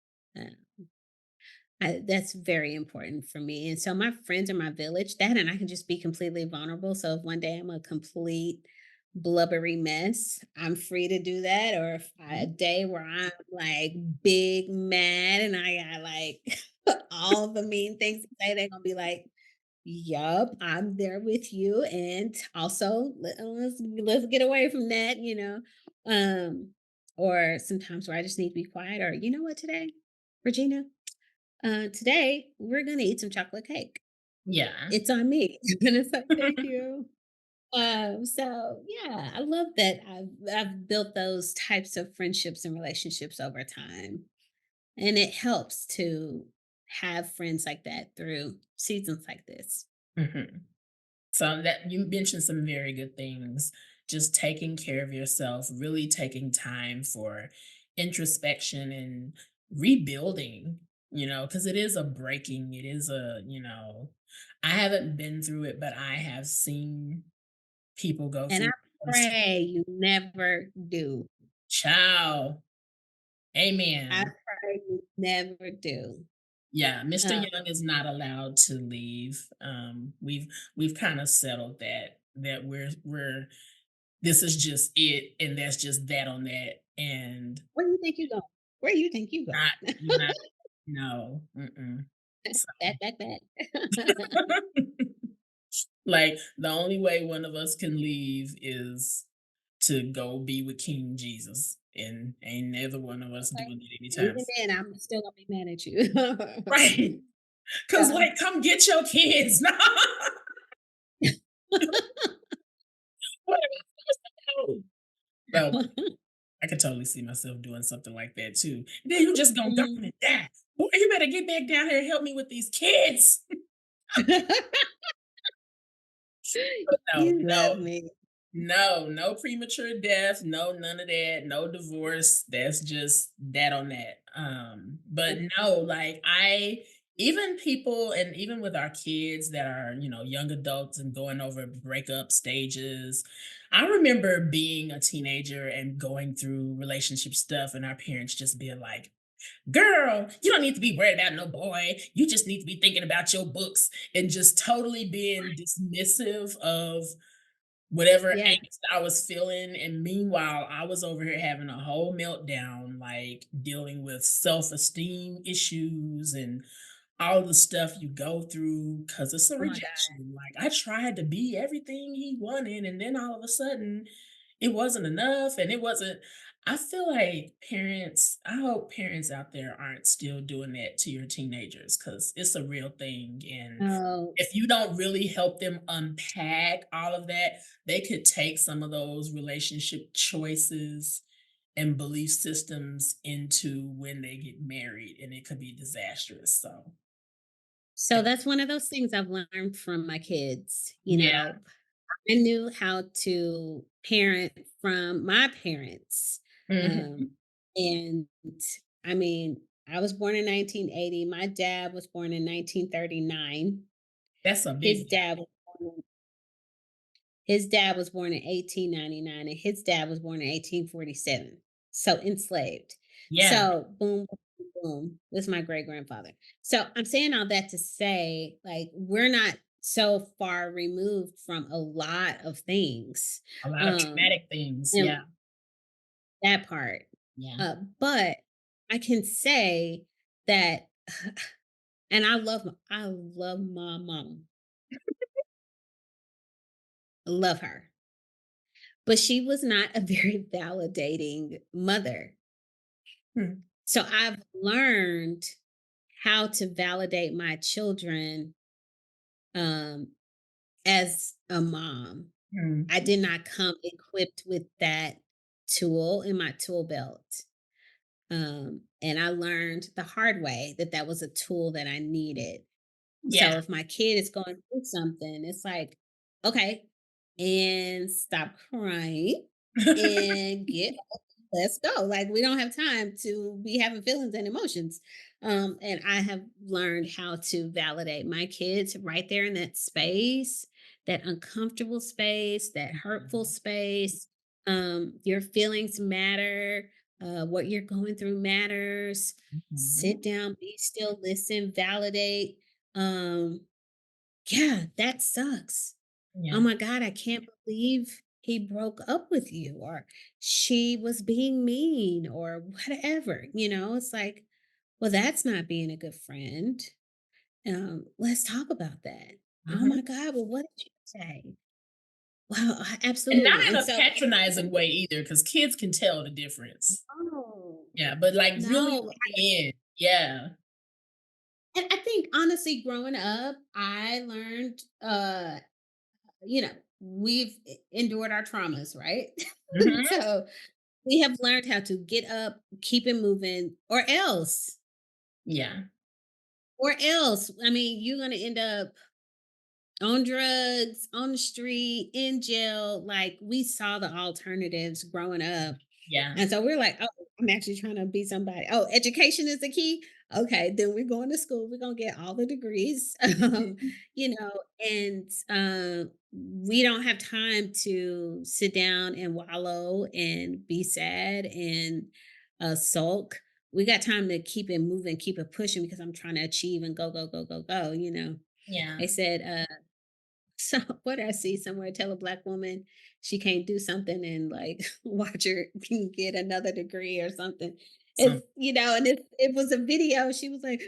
uh, that's very important for me. And so my friends are my village. That, and I can just be completely vulnerable. So if one day I'm a complete blubbery mess, I'm free to do that. Or if a day where I'm like big mad and I got like all the mean things to say, they're gonna be like, yup, I'm there with you. And also, let's get away from that, or sometimes where I just need to be quiet. Or you know what, Regina, today we're gonna eat some chocolate cake. Yeah. It's on me. And it's like, thank you. So yeah, I love that I've built those types of friendships and relationships over time. And it helps to have friends like that through seasons like this. Mhm. So that you mentioned some very good things. Just taking care of yourself, really taking time for introspection and rebuilding, because it is a breaking, it is I haven't been through it, but I have seen people go And I through those. pray you never do. Child. I Amen. pray you never do. Yeah, Mr. Uh, Young is not allowed to leave. We've kind of settled that we're this is just it, and that's just that on that, and where do you think you go? Where do you think you not go? not no. Mm-mm. So, That. like the only way one of us can leave is to go be with King Jesus, and ain't neither one of us doing it anytime Even soon. then, I'm still gonna be mad at you. Right? Because Yeah. like, come get your kids. What are we supposed to do? So I could totally see myself doing something like that too. Then you just gonna go Mm. and die. Boy, you better get back down here and help me with these kids. But no, You love no, me. no premature death, no, none of that, no divorce. That's just that on that. But no, like even people, and even with our kids that are, young adults and going over breakup stages. I remember being a teenager and going through relationship stuff and our parents just being like, Girl, you don't need to be worried about no boy. You just need to be thinking about your books and just totally being dismissive of whatever Yeah. angst I was feeling. And meanwhile, I was over here having a whole meltdown, like dealing with self-esteem issues and all the stuff you go through because it's a Oh my God. rejection. Like I tried to be everything he wanted, and then all of a sudden it wasn't enough. And it wasn't, I feel like parents, I hope parents out there aren't still doing that to your teenagers because it's a real thing. And Oh, if you don't really help them unpack all of that, they could take some of those relationship choices and belief systems into when they get married, and it could be disastrous. So, so that's one of those things I've learned from my kids. yeah. I knew how to parent from my parents. Mhm. Um, and I mean, I was born in 1980. My dad was born in 1939. That's a His big gap. dad was born His dad was born in 1899 and his dad was born in 1847. So enslaved. Yeah, So boom, boom, boom. This is my great grandfather. So I'm saying all that to say, like, we're not so far removed from a lot of things. a lot of Um, traumatic things. and Yeah, that part. yeah. But I can say that, and I love my mom. Love her. But she was not a very validating mother. Hmm, So I've learned how to validate my children um, as a mom. hmm. I did not come equipped with that tool in my tool belt. And I learned the hard way that that was a tool that I needed. Yeah. So if my kid is going through something, it's like, okay, and stop crying and get up, let's go. Like we don't have time to be having feelings and emotions. And I have learned how to validate my kids right there in that space, that uncomfortable space, that hurtful space. Your feelings matter. What you're going through matters. Mhm. Sit down, be still, listen, validate. um, yeah, that sucks. Oh Yeah. my God, I can't believe he broke up with you, or she was being mean, or whatever. It's like, well, that's not being a good friend. Let's talk about that. Oh Mhm. my God, well, what did you say? Well, And not absolutely. in And a so, patronizing way either, because kids can tell the difference. no, Yeah, but like really no. leaning in. Yeah. And I think honestly, growing up, I learned, we've endured our traumas, right? Mhm. So we have learned how to get up, keep it moving, Yeah. or else. I mean, you're gonna end up on drugs, on the street, in jail. Like we saw the alternatives growing up. Yeah. And so we're like, oh, I'm actually trying to be somebody. Oh, education is the key. Okay, then we're going to school. We're gonna get all the degrees. Mhm. And we don't have time to sit down and wallow and be sad and sulk. We got time to keep it moving, keep it pushing because I'm trying to achieve and go, go, go, go, go. Yeah. They said, so what I see somewhere, tell a black woman she can't do something and like watch her get another degree or something. Some And it was a video. She was like,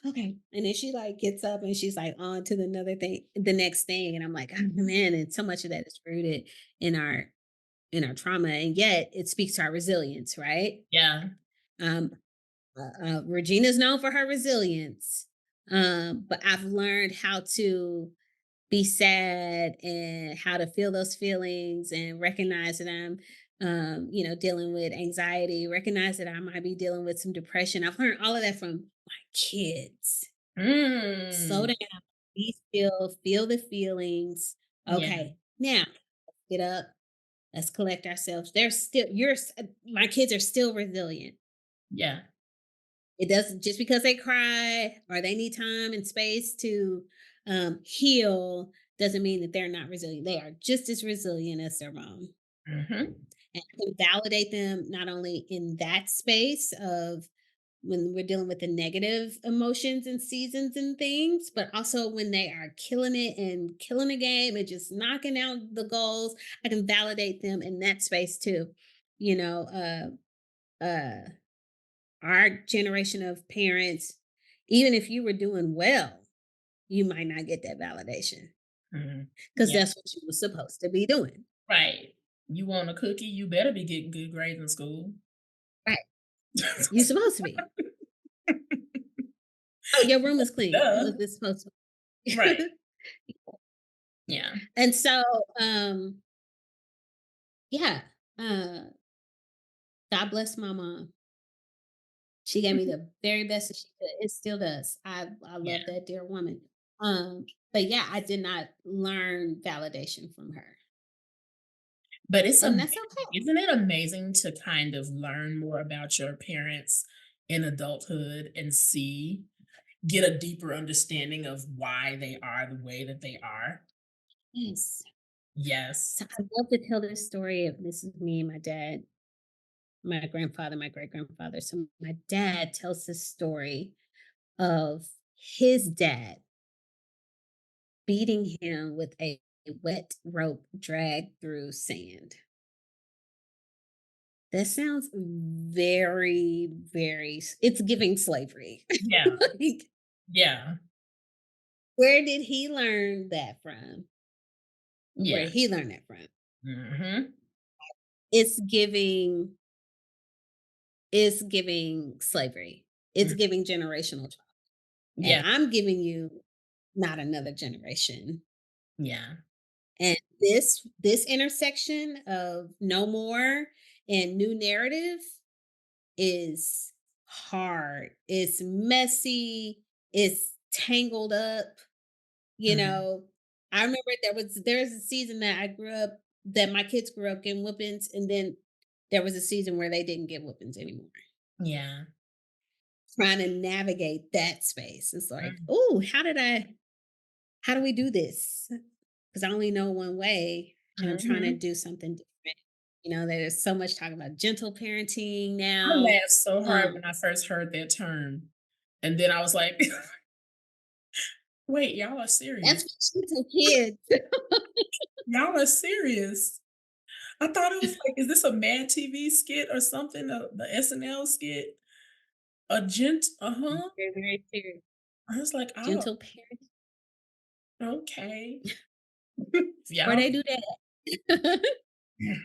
okay. And then she like gets up and she's like on to the another thing, the next thing. And I'm like, oh man, and so much of that is rooted in our trauma. And yet it speaks to our resilience, right? yeah. Um, Regina's known for her resilience. But I've learned how to be sad and how to feel those feelings and recognize that I'm dealing with anxiety, recognize that I might be dealing with some depression. I've learned all of that from my kids. Slow Mm. down, be still, feel the feelings. Yeah. Okay, now get up, let's collect ourselves. They're still my kids are still resilient. Yeah. It doesn't, just because they cry or they need time and space to heal doesn't mean that they're not resilient. They are just as resilient as their mom. Mhm. and I can validate them not only in that space of when we're dealing with the negative emotions and seasons and things, but also when they are killing it and killing the game and just knocking out the goals, I can validate them in that space too. You know, uh, our generation of parents, even if you were doing well, you might not get that validation Mhm. because Yeah, that's what you were supposed to be doing. right. You want a cookie, you better be getting good grades in school. Right. You're supposed to be. Oh, your room is clean. Duh. Look, this supposed Right. to. Yeah. And so, yeah, uh, God bless my mom. She gave me the very best that she could. It still does. I love Yeah. that dear woman. But yeah, I did not learn validation from her, But it's and ama that's okay. isn't it amazing to kind of learn more about your parents in adulthood and get a deeper understanding of why they are the way that they are? Yes. Yes. So I love to tell this story of this is me and my dad, my grandfather, my great grandfather. So my dad tells this story of his dad beating him with a wet rope dragged through sand. That sounds very, it's giving slavery. Yeah. Like, Yeah. where did he learn that from? Where Yeah. did he learn that from? Mhm. It's giving it's giving slavery. It's Mm. giving generational trauma. And Yeah. I'm giving you not another generation. Yeah. And this intersection of no more and new narrative is hard. It's messy. It's tangled up. You Mhm. know, I remember there's a season that I grew up that my kids grew up getting whoopings, and then there was a season where they didn't get whoopings anymore. Yeah. Trying to navigate that space. It's like, Mm. oh, how do we do this? Because I only know one way and I'm trying to Mhm. do something different. You know, there's so much talk about gentle parenting I now. laughed so hard Um, when I first heard that term, and then I was like, "Wait, y'all are that's serious? what gentle kids. Y'all are serious?" I thought it was like, "Is this a Mad TV skit or something, the SNL skit?" Uh-huh. Very, very serious. I was like, "Oh, Gentle parenting. okay." Or Y'all they do that. We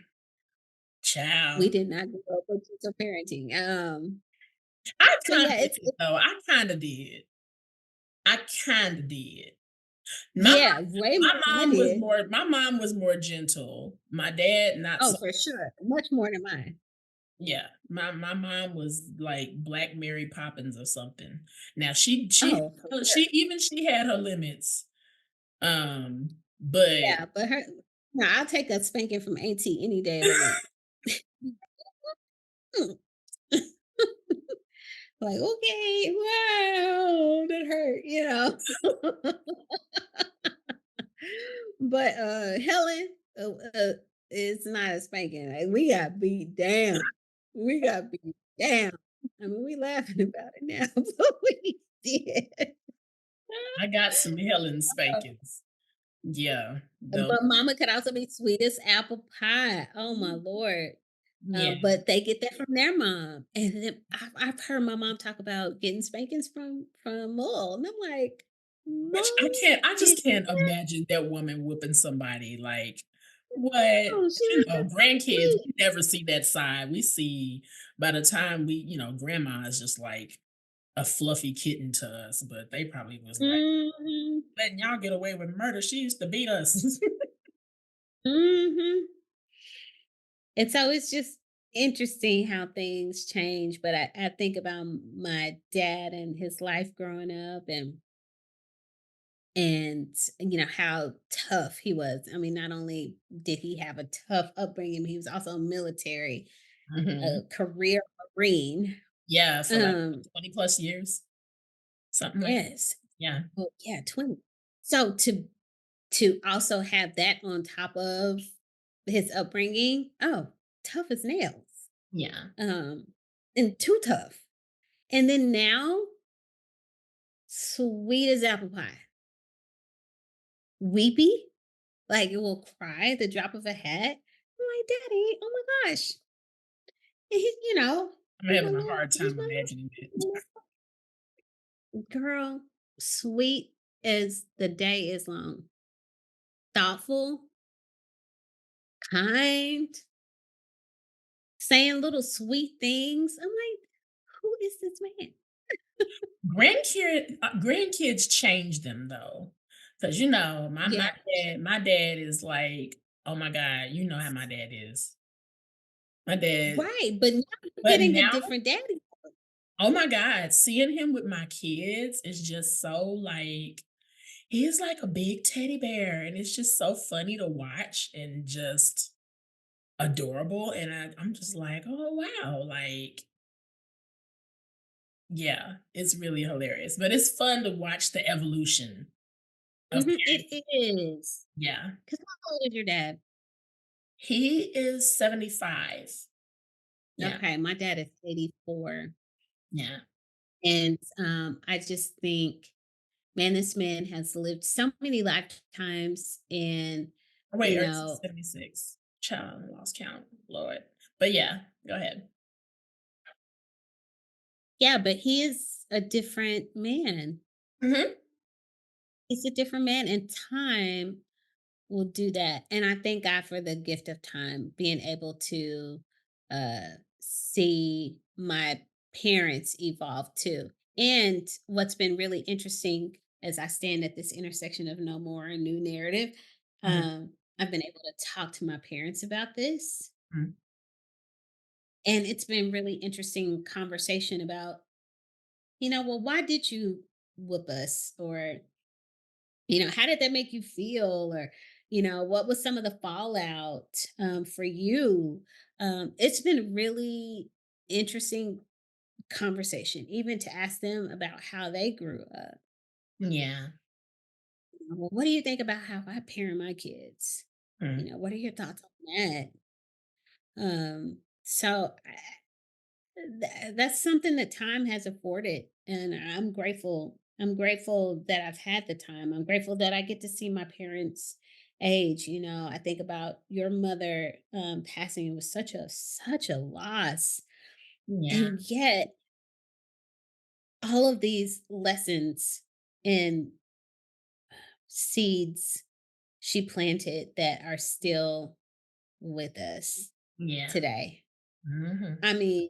child. did not grow up with gentle parenting. I So kinda yeah, did, though, I kinda did. I kinda did. My yeah, way more than I did. my mom was more gentle. My dad, not Oh, so. for sure. Much more than mine. Yeah, my mom was like Black Mary Poppins or something. Now Oh, for sure. she had her limits, but Yeah, but her no, I'll take a spanking from auntie any day of the week. Like, okay, wow, that hurt, you know. But Helen is not a spanking. Like, we got beat down. We got beat down. I mean, we laughing about it now, but we did. I got some Helen spankings. Yeah, though. But mama could also be sweet as apple pie. Oh my lord. Yeah, But they get that from their mom. And then I've heard my mom talk about getting spankings from Lil. And I'm like, which Mom I did just can't not imagine that woman whooping somebody, like, what? know. She You was know, so grandkids, sweet. we never see that side. We see by the time grandma is just like a fluffy kitten to us, but they probably was like, Mhm. letting y'all get away with murder. She used to beat us. Mhm. And so it's just interesting how things change. But I think about my dad and his life growing up and you know how tough he was. I mean, not only did he have a tough upbringing, he was also a military, a Mhm. career Marine. Yeah, for like Um, 20 plus years, something like that. yes. Yeah. Oh, yeah, 20. So to also have that on top of his upbringing, oh. tough as nails, Yeah. um, and too tough. And then now, sweet as apple pie, weepy, like it will cry at the drop of a hat. I'm like, Daddy, oh my gosh. And I'm he's my having a little, hard he's time my imagining it. little girl, sweet as the day is long, thoughtful, kind, saying little sweet things. I'm like, who is this man? Grandkids change them though, because my Yeah. dad is like, oh my god, you know how my dad is. My dad, Right. But now you're but getting a now, different daddy. oh my god, seeing him with my kids is just so like he's like a big teddy bear, and it's just so funny to watch and just adorable. And I'm just like, oh wow, like yeah, it's really hilarious, but it's fun to watch the evolution of It parents. is. Yeah. Because how old is your dad? He is 75. Yeah, Okay, my dad is 84. yeah. And I just think, man, this man has lived so many lifetimes. And, Oh, wait, you or is he know, 76? Child, I lost count, Lord. But yeah, go ahead. yeah, but he is a different man. Mhm, He's a different man. And time will do that. And I thank God for the gift of time, being able to see my parents evolve too. And what's been really interesting as I stand at this intersection of no more and new narrative, mhm, I've been able to talk to my parents about this. mhm. And it's been really interesting conversation about, well, why did you whoop us? Or how did that make you feel? Or, what was some of the fallout for you? It's been really interesting conversation, even to ask them about how they grew up. Yeah, Well, what do you think about how I parent my kids? mm, What are your thoughts on that? So that's something that time has afforded, and I'm grateful. I'm grateful that I've had the time. I'm grateful that I get to see my parents age. I think about your mother passing. It was such a loss, yeah, and yet all of these lessons and seeds she planted that are still with us yeah, today. mhm. I mean,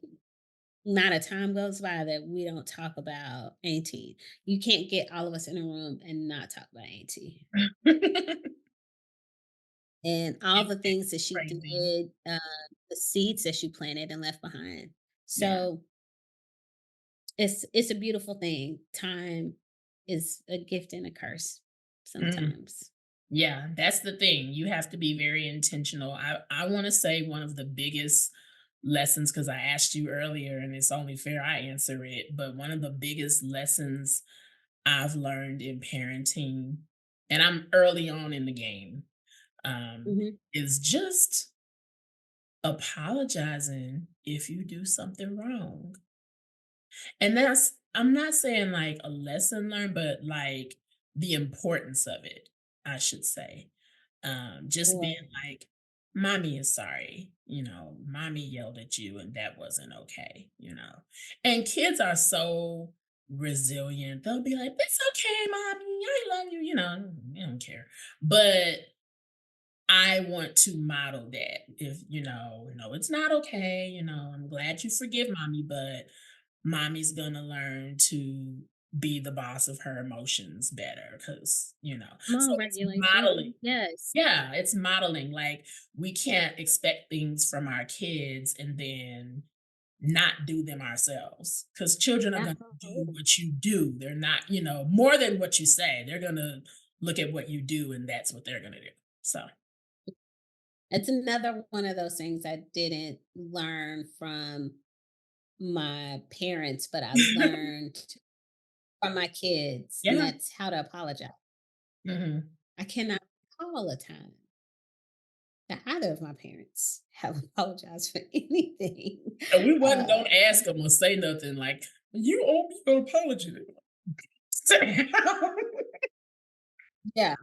not a time goes by that we don't talk about Auntie. You can't get all of us in a room and not talk about Auntie. And all the things that It's she crazy. did, the seeds that she planted and left behind. Yeah, So it's a beautiful thing. Time is a gift and a curse mm. sometimes. Yeah, that's the thing. You have to be very intentional. I wanna say one of the biggest lessons, because I asked you earlier, and it's only fair I answer it, but one of the biggest lessons I've learned in parenting, and I'm early on in the game, Mhm. is just apologizing if you do something wrong. And that's I'm not saying like a lesson learned, but like the importance of it, I should say. Just being Or like, mommy is sorry, mommy yelled at you and that wasn't okay. And kids are so resilient. They'll be like, it's okay, mommy. I love you, they don't care. But I want to model that. If, no, it's not okay. I'm glad you forgive mommy, but mommy's gonna learn to be the boss of her emotions better because, so small it's regulation. modeling. Yes. Yeah, it's modeling. Like we can't expect things from our kids and then not do them ourselves because children are gonna do Absolutely. what you do. They're not, more than what you say. They're gonna look at what you do and that's what they're gonna do. So It's another one of those things I didn't learn from my parents, but I learned from my kids, and yeah. that's how to apologize. Mhm. I cannot recall a time neither of my parents have apologized for anything. And we wasn't Uh, gonna ask them or say nothing like, "You owe me an apology." yeah,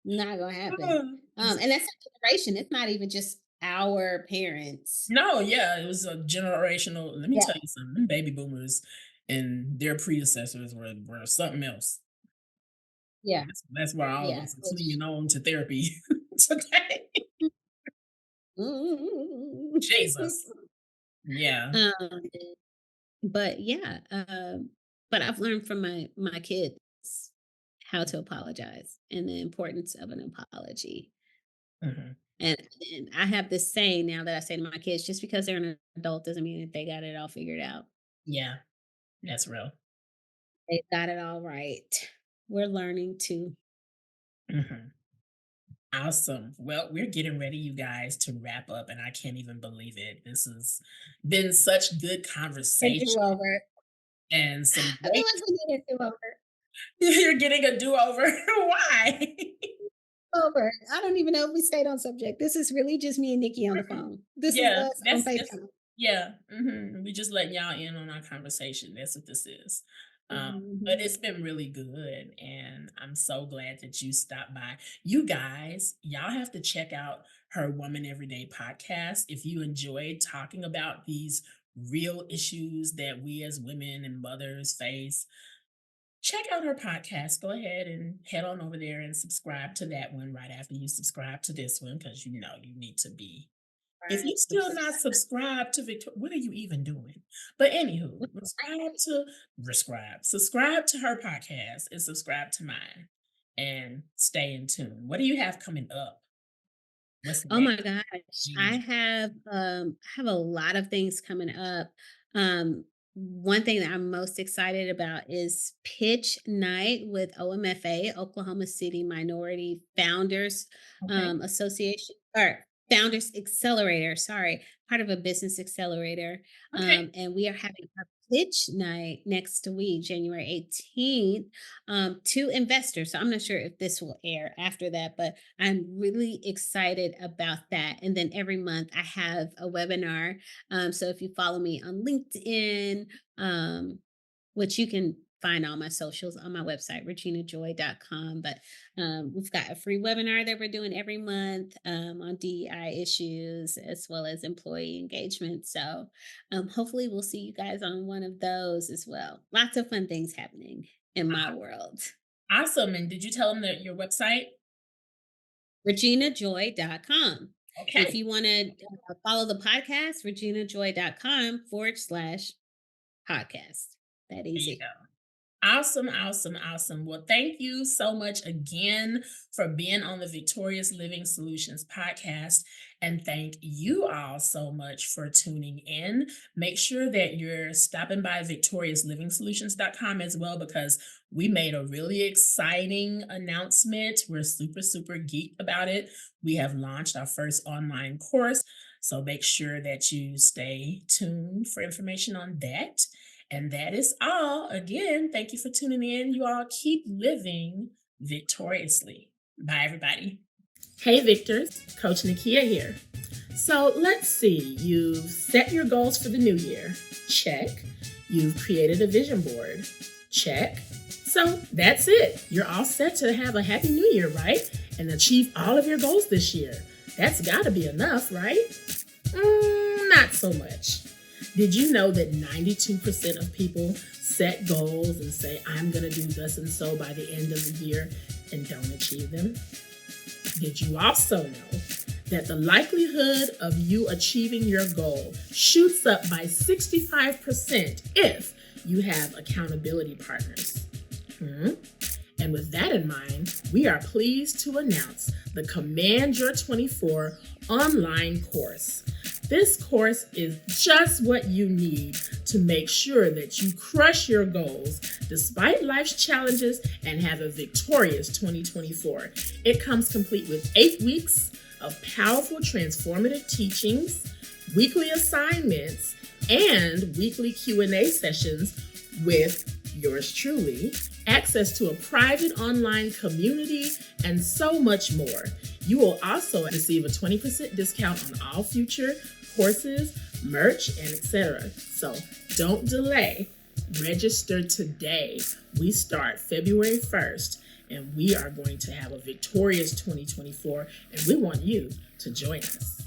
not gonna happen. And that's a generation. It's not even just our parents. No, yeah, it was a generational. Let me Yeah, tell you something. Them baby boomers and their predecessors were something else. yeah, That's why all of yeah. us are Which clinging on to therapy today. Jesus. Yeah. um, but yeah, but I've learned from my kids how to apologize and the importance of an apology. Mhm. And I have this saying now that I say to my kids, just because they're an adult doesn't mean that they got it all figured out. Yeah, that's real. They got it all right. We're learning to. Mhm. Awesome. Well, we're getting ready, you guys, to wrap up, and I can't even believe it. This has been such good A conversation do-over. and some I feel great. like we need a do-over. You're getting a do-over. Why? Over. I don't even know if we stayed on subject. This is really just me and Nikki on the phone. This is Yeah, us on that's FaceTime. yeah. We just letting y'all in on our conversation. That's what this is. But Mhm. it's been really good, and I'm so glad that you stopped by. You guys, y'all have to check out her Woman Everyday podcast if you enjoyed talking about these real issues that we as women and mothers face. Check out her podcast. Go ahead and head on over there and subscribe to that one right after you subscribe to this one because you know you need to be. If you Right. still not subscribed to Victoria, what are you even doing? But anywho, subscribe to her podcast and subscribe to mine and stay in tune. What do you have coming up? What's Oh next, my gosh. Gina? I have a lot of things coming up. One thing that I'm most excited about is Pitch Night with OMFA, Oklahoma City Minority Founders Okay. Association, or Founders Accelerator, sorry, part of a business accelerator. Okay. And we are having our pitch night next week, January 18th, to investors. So I'm not sure if this will air after that, but I'm really excited about that. And then every month I have a webinar. So if you follow me on LinkedIn, which you can find all my socials on my website, reginajoy.com. But we've got a free webinar that we're doing every month on DEI issues as well as employee engagement. So hopefully we'll see you guys on one of those as well. Lots of fun things happening in my world. Awesome. And did you tell them that your website? reginajoy.com. If Okay. you want to follow the podcast, reginajoy.com/podcast. That There you easy. go. Awesome, awesome, awesome. Well, thank you so much again for being on the Victorious Living Solutions podcast. And thank you all so much for tuning in. Make sure that you're stopping by victoriousliving solutions.com as well, because we made a really exciting announcement. We're super, super geeked about it. We have launched our first online course. So make sure that you stay tuned for information on that. And that is all. Again, thank you for tuning in. You all keep living victoriously. Bye, everybody. Hey, Victors. Coach Nikeya here. So let's see. You've set your goals for the new year. Check. You've created a vision board. Check. So that's it. You're all set to have a happy new year, right? And achieve all of your goals this year. That's got to be enough, right? Not so much. Did you know that 92% of people set goals and say, I'm going to do this and so by the end of the year and don't achieve them? Did you also know that the likelihood of you achieving your goal shoots up by 65% if you have accountability partners? And with that in mind, we are pleased to announce the Command Your 24 online course. This course is just what you need to make sure that you crush your goals despite life's challenges and have a victorious 2024. It comes complete with 8 weeks of powerful transformative teachings, weekly assignments, and weekly Q&A sessions with yours truly, access to a private online community, and so much more. You will also receive a 20% discount on all future courses, merch, and etc. So don't delay. Register today. We start February 1st, and we are going to have a victorious 2024, and we want you to join us.